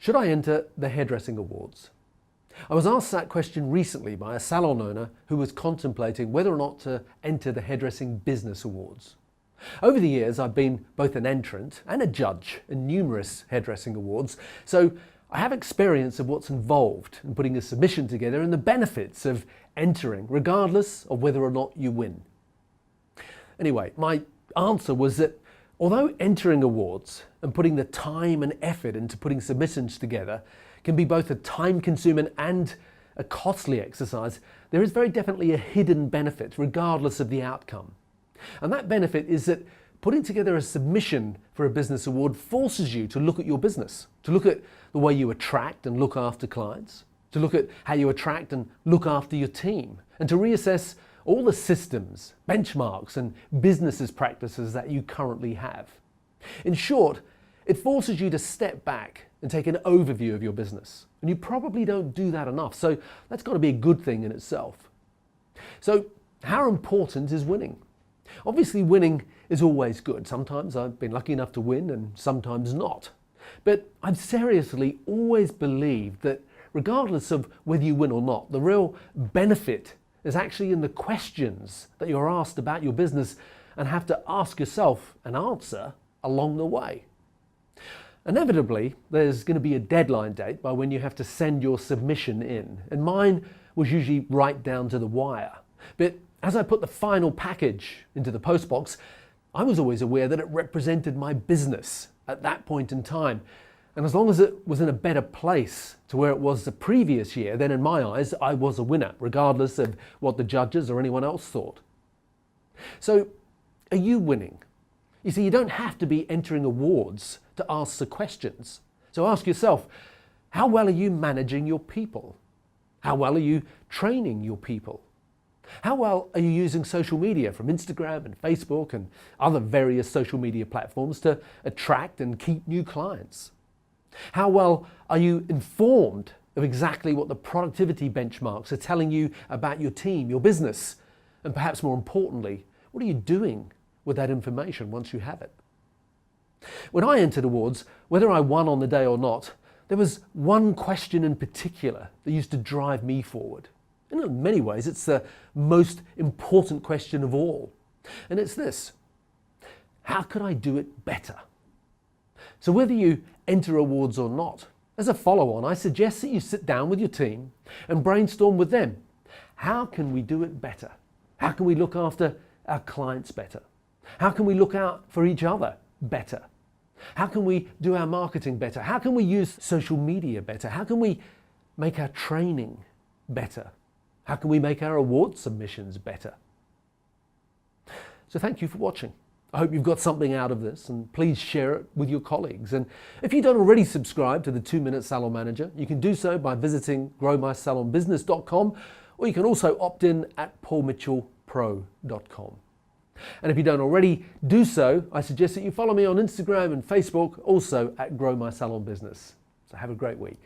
Should I enter the Hairdressing Awards? I was asked that question recently by a salon owner who was contemplating whether or not to enter the Hairdressing Business Awards. Over the years, I've been both an entrant and a judge in numerous hairdressing awards, so I have experience of what's involved in putting a submission together and the benefits of entering, regardless of whether or not you win. Anyway, my answer was that although entering awards and putting the time and effort into putting submissions together can be both a time-consuming and a costly exercise, there is very definitely a hidden benefit regardless of the outcome. And that benefit is that putting together a submission for a business award forces you to look at your business, to look at the way you attract and look after clients, to look at how you attract and look after your team, and to reassess all the systems, benchmarks and business practices that you currently have. In short, it forces you to step back and take an overview of your business. And you probably don't do that enough, so that's got to be a good thing in itself. So how important is winning? Obviously winning is always good. Sometimes I've been lucky enough to win and sometimes not. But I've seriously always believed that regardless of whether you win or not, the real benefit is actually in the questions that you're asked about your business and have to ask yourself and answer along the way. Inevitably, there's going to be a deadline date by when you have to send your submission in, and mine was usually right down to the wire. But as I put the final package into the postbox, I was always aware that it represented my business at that point in time. And as long as it was in a better place to where it was the previous year, then in my eyes, I was a winner, regardless of what the judges or anyone else thought. So, are you winning? You see, you don't have to be entering awards to ask the questions. So ask yourself, how well are you managing your people? How well are you training your people? How well are you using social media from Instagram and Facebook and other various social media platforms to attract and keep new clients? How well are you informed of exactly what the productivity benchmarks are telling you about your team, your business? And perhaps more importantly, what are you doing with that information once you have it? When I entered awards, whether I won on the day or not, there was one question in particular that used to drive me forward. And in many ways, it's the most important question of all. And it's this: how could I do it better? So whether you enter awards or not, as a follow-on, I suggest that you sit down with your team and brainstorm with them. How can we do it better? How can we look after our clients better? How can we look out for each other better? How can we do our marketing better? How can we use social media better? How can we make our training better? How can we make our award submissions better? So thank you for watching. I hope you've got something out of this, and please share it with your colleagues. And if you don't already subscribe to the 2-Minute Salon Manager, you can do so by visiting growmysalonbusiness.com, or you can also opt in at paulmitchellpro.com. And if you don't already do so, I suggest that you follow me on Instagram and Facebook, also at Grow My Salon Business. So have a great week.